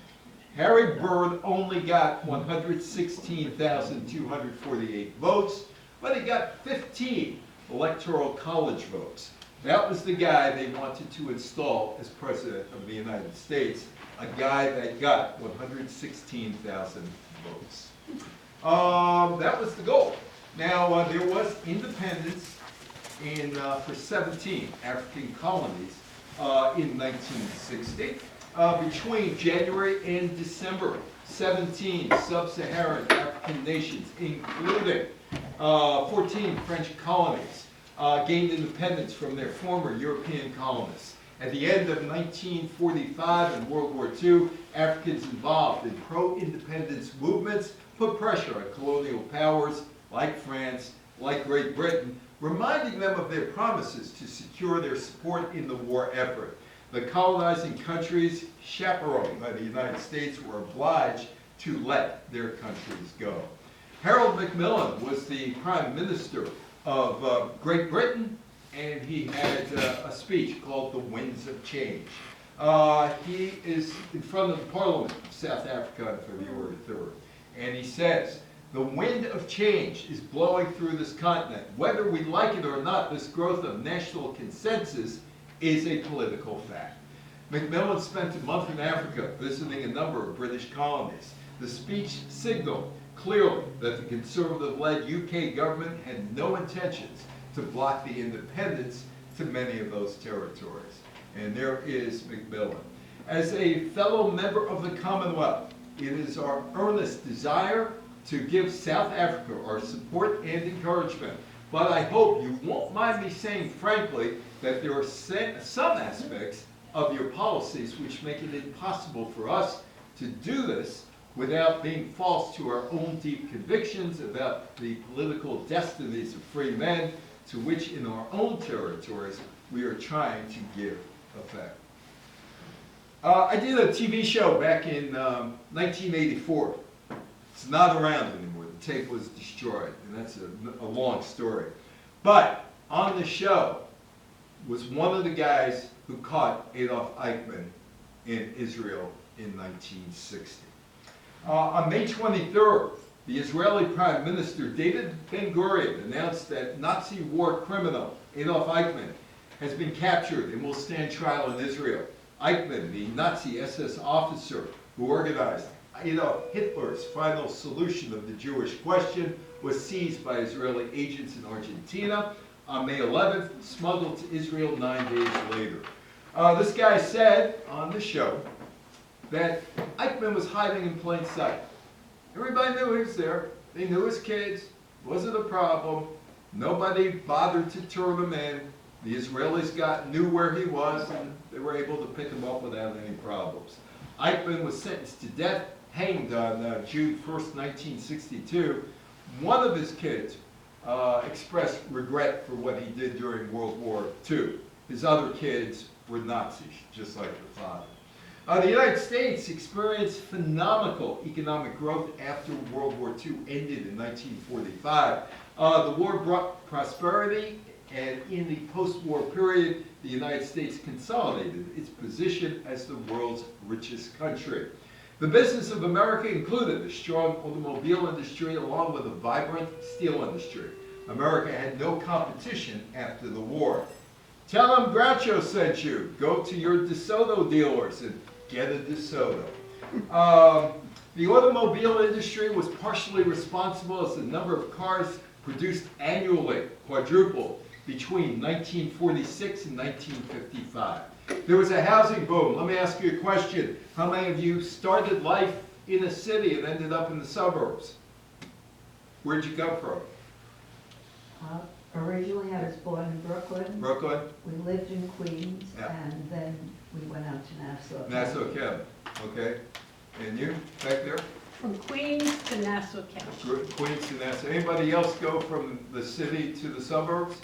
Harry Byrd only got 116,248 votes, but he got 15 electoral college votes. That was the guy they wanted to install as president of the United States, a guy that got 116,000 votes. That was the goal. Now, there was independence for 17 African colonies in 1960. Between January and December, 17 sub-Saharan African nations, including 14 French colonies, gained independence from their former European colonists. At the end of 1945 and World War II, Africans involved in pro-independence movements put pressure on colonial powers like France, like Great Britain, reminding them of their promises to secure their support in the war effort. The colonizing countries, chaperoned by the United States, were obliged to let their countries go. Harold Macmillan was the Prime Minister of Great Britain, and he had a speech called The Winds of Change. He is in front of the Parliament of South Africa on February 3rd, and he says, "The wind of change is blowing through this continent. Whether we like it or not, this growth of national consensus is a political fact." Macmillan spent a month in Africa visiting a number of British colonies. The speech signaled clearly that the conservative-led UK government had no intentions to block the independence to many of those territories. And there is Macmillan. As a fellow member of the Commonwealth, it is our earnest desire to give South Africa our support and encouragement. But I hope you won't mind me saying frankly that there are some aspects of your policies which make it impossible for us to do this without being false to our own deep convictions about the political destinies of free men, to which in our own territories we are trying to give effect. I did a TV show back in 1984. It's not around anymore. The tape was destroyed, and that's a long story. But on the show was one of the guys who caught Adolf Eichmann in Israel in 1960. On May 23rd, the Israeli Prime Minister David Ben-Gurion announced that Nazi war criminal Adolf Eichmann has been captured and will stand trial in Israel. Eichmann, the Nazi SS officer who organized Adolf Hitler's final solution of the Jewish question, was seized by Israeli agents in Argentina on May 11th, smuggled to Israel 9 days later. This guy said on the show that Eichmann was hiding in plain sight. Everybody knew he was there. They knew his kids. Wasn't a problem. Nobody bothered to turn him in. The Israelis knew where he was, and they were able to pick him up without any problems. Eichmann was sentenced to death, hanged on June 1st, 1962. One of his kids expressed regret for what he did during World War II. His other kids were Nazis, just like the father. The United States experienced phenomenal economic growth after World War II ended in 1945. The war brought prosperity, and in the post-war period, the United States consolidated its position as the world's richest country. The business of America included a strong automobile industry along with a vibrant steel industry. America had no competition after the war. Tell them Groucho sent you. Go to your DeSoto dealers and get a DeSoto. The automobile industry was partially responsible as the number of cars produced annually quadrupled between 1946 and 1955. There was a housing boom. Let me ask you a question. How many of you started life in a city and ended up in the suburbs? Where'd you come from? Originally, I was born in Brooklyn. Brooklyn? We lived in Queens, Yeah. and then we went out to Nassau. Nassau County, okay. And you, back there? From Queens to Nassau County. Queens to Nassau. Anybody else go from the city to the suburbs?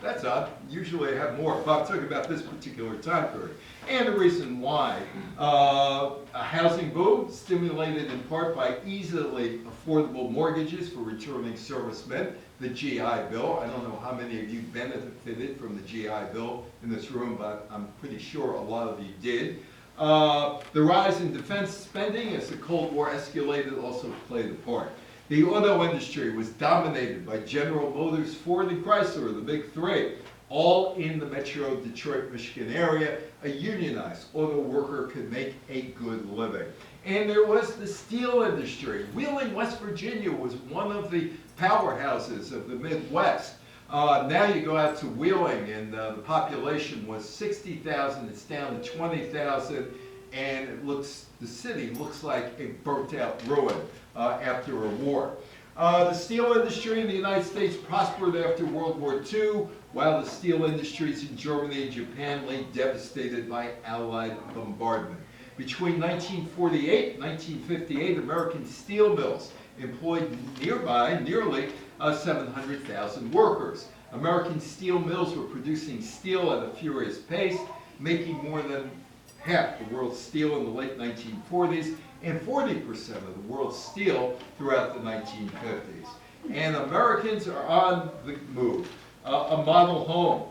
That's odd. Usually I have more, but I'm talking about this particular time period. And the reason why. A housing boom stimulated in part by easily affordable mortgages for returning servicemen, the GI Bill. I don't know how many of you benefited from the GI Bill in this room, but I'm pretty sure a lot of you did. The rise in defense spending as the Cold War escalated also played a part. The auto industry was dominated by General Motors, Ford, and Chrysler, the big three, all in the metro Detroit, Michigan area. A unionized auto worker could make a good living. And there was the steel industry. Wheeling, West Virginia was one of the powerhouses of the Midwest. Now you go out to Wheeling and the population was 60,000, it's down to 20,000, and the city looks like a burnt out ruin after a war. The steel industry in the United States prospered after World War II, while the steel industries in Germany and Japan lay devastated by Allied bombardment. Between 1948 and 1958, American steel mills employed nearly 700,000 workers. American steel mills were producing steel at a furious pace, making more than half the world's steel in the late 1940s and 40% of the world's steel throughout the 1950s. And Americans are on the move. A model home.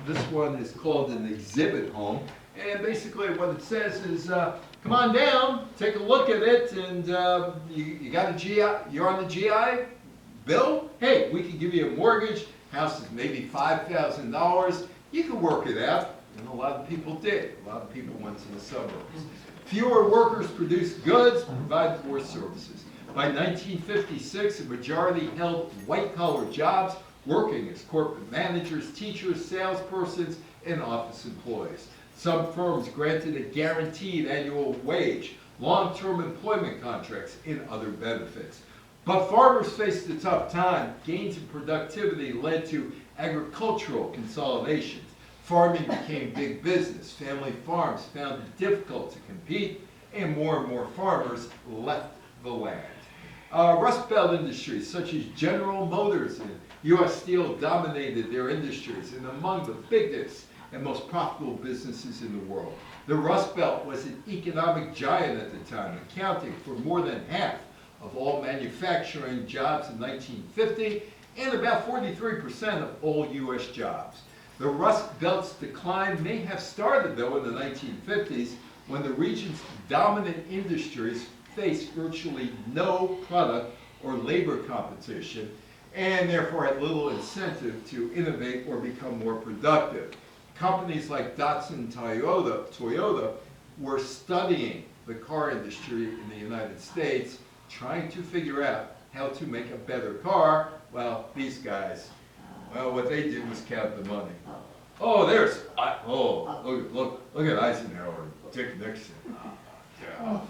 This one is called an exhibit home. And basically what it says is, come on down, take a look at it, and you got a GI, you're on the GI Bill? Hey, we can give you a mortgage. House is maybe $5,000. You can work it out. And a lot of people did. A lot of people went to the suburbs. Fewer workers produced goods, provided more services. By 1956, a majority held white-collar jobs, working as corporate managers, teachers, salespersons, and office employees. Some firms granted a guaranteed annual wage, long-term employment contracts, and other benefits. But farmers faced a tough time. Gains in productivity led to agricultural consolidations. Farming became big business. Family farms found it difficult to compete, and more farmers left the land. Rust Belt industries such as General Motors and U.S. Steel dominated their industries and among the biggest and most profitable businesses in the world. The Rust Belt was an economic giant at the time, accounting for more than half of all manufacturing jobs in 1950 and about 43% of all U.S. jobs. The Rust Belt's decline may have started, though, in the 1950s when the region's dominant industries faced virtually no product or labor competition and therefore had little incentive to innovate or become more productive. Companies like Datsun and Toyota were studying the car industry in the United States, trying to figure out how to make a better car. Well, these guys, well, what they did was count the money. Oh, look at Eisenhower and Dick Nixon. Yeah.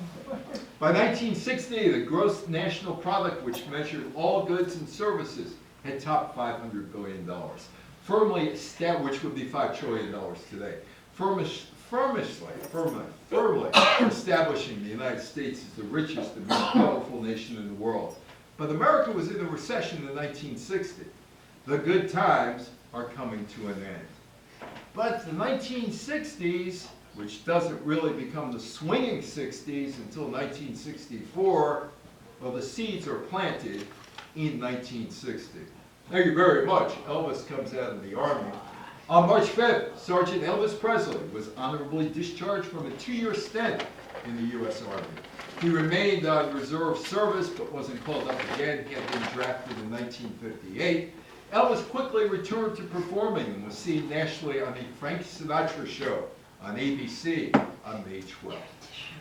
By 1960, the gross national product, which measured all goods and services, had topped $500 billion, firmly established, which would be $5 trillion today, firmly establishing the United States as the richest and most powerful nation in the world. But America was in a recession in 1960. The good times are coming to an end. But the 1960s, which doesn't really become the swinging 60s until 1964, well, the seeds are planted in 1960. Thank you very much. Elvis comes out of the Army. On March 5th, Sergeant Elvis Presley was honorably discharged from a 2-year stint in the U.S. Army. He remained on reserve service but wasn't called up again. He had been drafted in 1958. Elvis quickly returned to performing and was seen nationally on the Frank Sinatra Show on ABC on May 12th.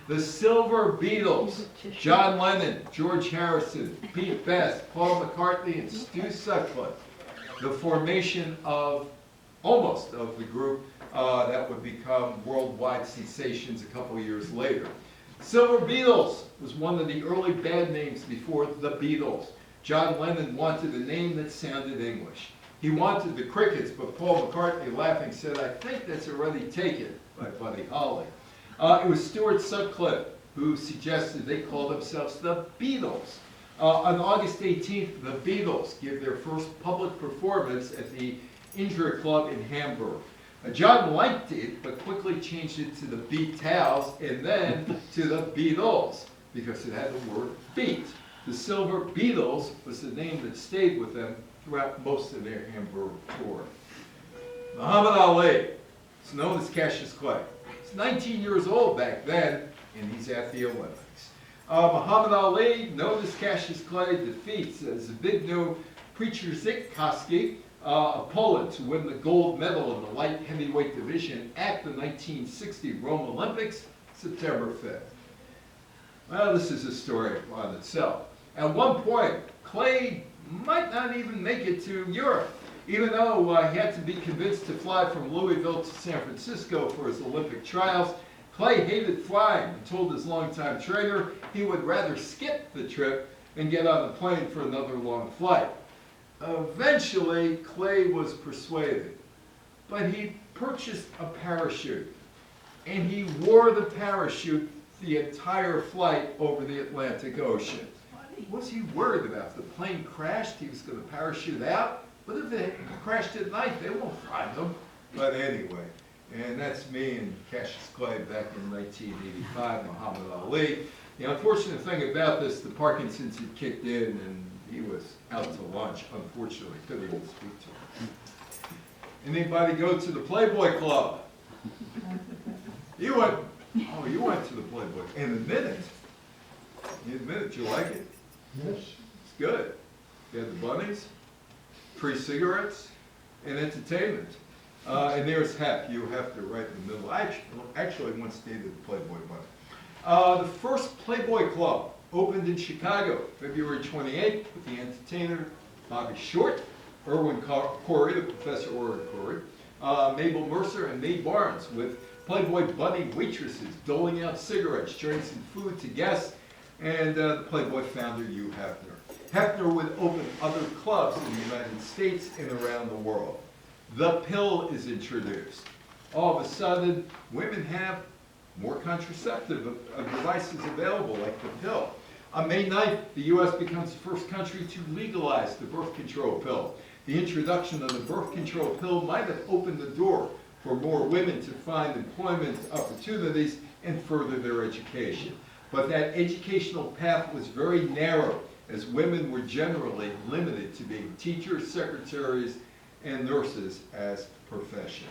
The Silver Beatles, John Lennon, George Harrison, Pete Best, Paul McCartney, and Stu Sutcliffe. The formation of almost of the group that would become worldwide sensations a couple years later. Silver Beatles was one of the early band names before the Beatles. John Lennon wanted a name that sounded English. He wanted the Crickets, but Paul McCartney, laughing, said, "I think that's already taken," by Buddy Holly. It was Stuart Sutcliffe who suggested they call themselves the Beatles. On August 18th, the Beatles give their first public performance at the Indra Club in Hamburg. John liked it, but quickly changed it to the Beatles and then to the Beatles because it had the word beat. The Silver Beatles was the name that stayed with them throughout most of their Hamburg tour. Muhammad Ali, it's known as Cassius Clay. He's 19 years old back then, and he's at the Olympics. Muhammad Ali, known as Cassius Clay, defeats Zbigniew Przeciwkowski of Poland to win the gold medal in the light heavyweight division at the 1960 Rome Olympics, September 5th. Well, this is a story on itself. At one point, Clay might not even make it to Europe, even though he had to be convinced to fly from Louisville to San Francisco for his Olympic trials. Clay hated flying and told his longtime trainer he would rather skip the trip than get on a plane for another long flight. Eventually, Clay was persuaded, but he purchased a parachute, and he wore the parachute the entire flight over the Atlantic Ocean. What was he worried about? The plane crashed, he was going to parachute out? What if it crashed at night? They won't find him. But anyway, and that's me and Cassius Clay back in 1985, Muhammad Ali. The unfortunate thing about this, the Parkinson's had kicked in and he was out to lunch, unfortunately, couldn't even speak to him. Anybody go to the Playboy Club? You went to the Playboy in a minute. In a minute, you like it? Yes. It's good. You had the bunnies, free cigarettes, and entertainment. And there's Hep. You have to right in the middle. I actually once dated the Playboy bunny. The first Playboy Club opened in Chicago, February 28th, with the entertainer Bobby Short, Irwin Corey, the Professor Irwin Corey, Mabel Mercer, and Mae Barnes, with Playboy bunny waitresses doling out cigarettes, drinks, and food to guests, and the Playboy founder, Hugh Hefner. Hefner would open other clubs in the United States and around the world. The pill is introduced. All of a sudden, women have more contraceptive devices available, like the pill. On May 9th, the U.S. becomes the first country to legalize the birth control pill. The introduction of the birth control pill might have opened the door for more women to find employment opportunities and further their education. But that educational path was very narrow, as women were generally limited to being teachers, secretaries, and nurses as professions.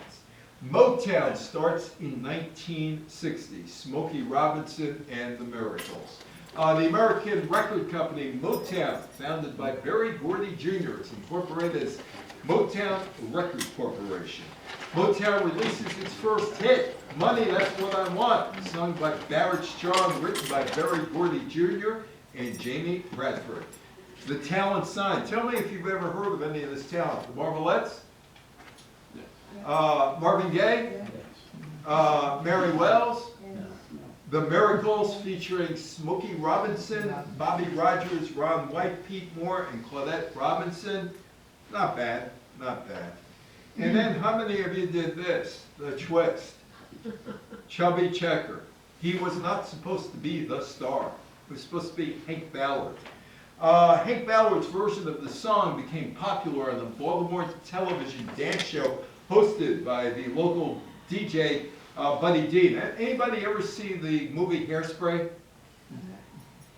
Motown starts in 1960, Smokey Robinson and the Miracles. The American record company Motown, founded by Berry Gordy Jr., is incorporated as Motown Record Corporation. Motown releases its first hit, Money, That's What I Want, sung by Barrett Strong, written by Berry Gordy Jr. and Jamie Bradford. The talent sign. Tell me if you've ever heard of any of this talent. The Marvelettes? Marvin Gaye? Mary Wells? The Miracles, featuring Smokey Robinson, Bobby Rogers, Ron White, Pete Moore, and Claudette Robinson. Not bad, not bad. And then how many of you did this? The Twist. Chubby Checker. He was not supposed to be the star. He was supposed to be Hank Ballard. Hank Ballard's version of the song became popular on the Baltimore television dance show hosted by the local DJ, Buddy Dean. Anybody ever see the movie Hairspray?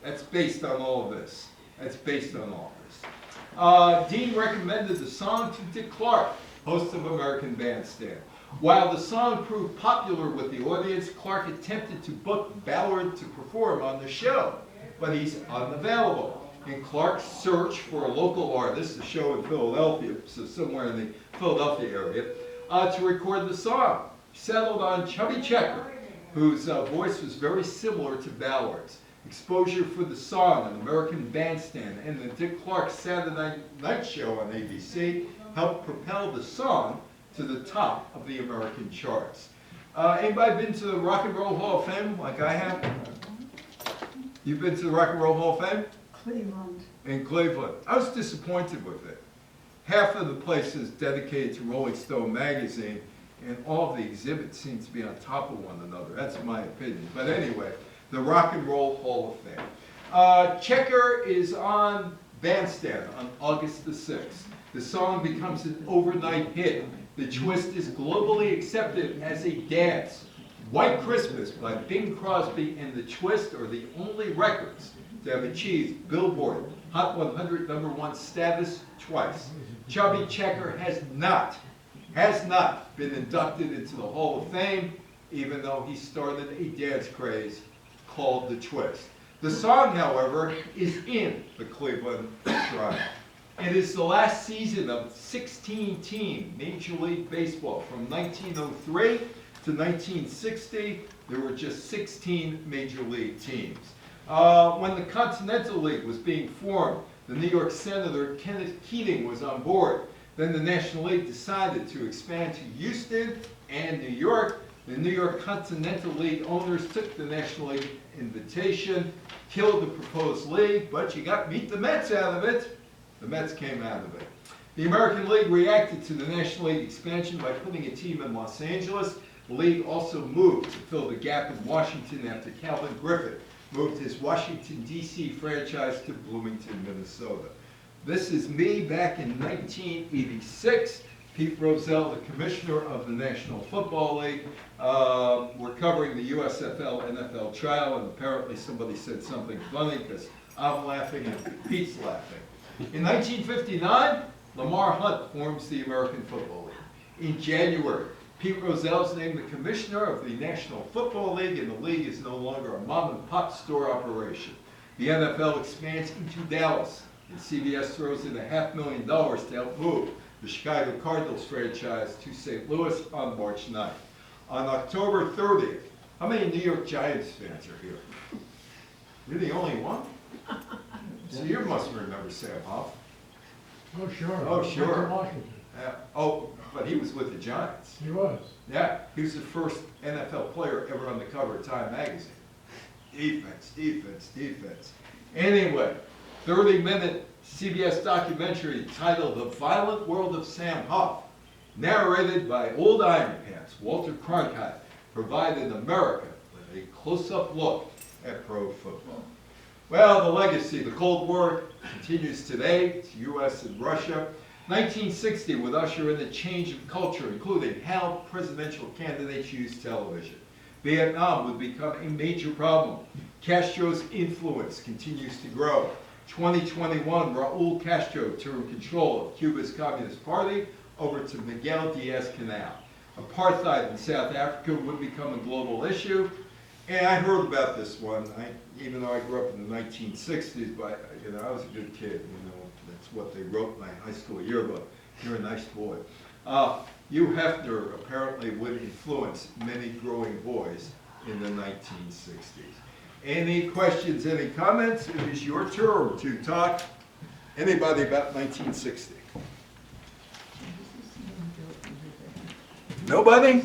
That's based on all of this. That's based on all of this. Dean recommended the song to Dick Clark, host of American Bandstand. While the song proved popular with the audience, Clark attempted to book Ballard to perform on the show, but he's unavailable. In Clark's search for a local artist, a show in Philadelphia, so somewhere in the Philadelphia area, to record the song, he settled on Chubby Checker, whose voice was very similar to Ballard's. Exposure for the song on American Bandstand and the Dick Clark Saturday Night Show on ABC helped propel the song to the top of the American charts. Anybody been to the Rock and Roll Hall of Fame like I have? You've been to the Rock and Roll Hall of Fame? Cleveland. In Cleveland. I was disappointed with it. Half of the place is dedicated to Rolling Stone magazine, and all of the exhibits seem to be on top of one another. That's my opinion. But anyway, the Rock and Roll Hall of Fame. Checker is on Bandstand on August the 6th. The song becomes an overnight hit. The twist is globally accepted as a dance. White Christmas by Bing Crosby and the Twist are the only records to have achieved Billboard Hot 100 #1 status twice. Chubby Checker has not been inducted into the Hall of Fame, even though he started a dance craze called the Twist. The song, however, is in the Cleveland Shrine. It is the last season of 16-team Major League Baseball. From 1903 to 1960, there were just 16 Major League teams. When the Continental League was being formed, the New York Senator Kenneth Keating was on board. Then the National League decided to expand to Houston and New York. The New York Continental League owners took the National League invitation, killed the proposed league, but you got Meet the Mets out of it. The Mets came out of it. The American League reacted to the National League expansion by putting a team in Los Angeles. The league also moved to fill the gap in Washington after Calvin Griffith moved his Washington, D.C. franchise to Bloomington, Minnesota. This is me back in 1986. Pete Rozelle, the commissioner of the National Football League. We're covering the USFL-NFL trial, and apparently somebody said something funny because I'm laughing and Pete's laughing. In 1959, Lamar Hunt forms the American Football League. In January, Pete Rozelle is named the commissioner of the National Football League, and the league is no longer a mom-and-pop store operation. The NFL expands into Dallas, and CBS throws in $500,000 to help move the Chicago Cardinals franchise to St. Louis on March 9th. On October 30th, how many New York Giants fans are here? You're the only one? So you must remember Sam Huff. Oh, sure. Oh, sure. Went to Washington. But he was with the Giants. He was. Yeah, he was the first NFL player ever on the cover of Time magazine. Defense, defense, defense. Anyway, 30-minute CBS documentary titled The Violent World of Sam Huff, narrated by Old Iron Pants, Walter Cronkite, provided America with a close-up look at pro football. Well, the legacy, the Cold War continues today. It's U.S. and Russia. 1960 would usher in a change of culture, including how presidential candidates use television. Vietnam would become a major problem. Castro's influence continues to grow. 2021, Raul Castro turned control of Cuba's Communist Party over to Miguel Diaz-Canel. Apartheid in South Africa would become a global issue. And I heard about this one, even though I grew up in the 1960s, but I was a good kid, that's what they wrote in my high school yearbook. You're a nice boy. Hugh Hefner apparently would influence many growing boys in the 1960s. Any questions, any comments? It is your turn to talk. Anybody about 1960? Nobody?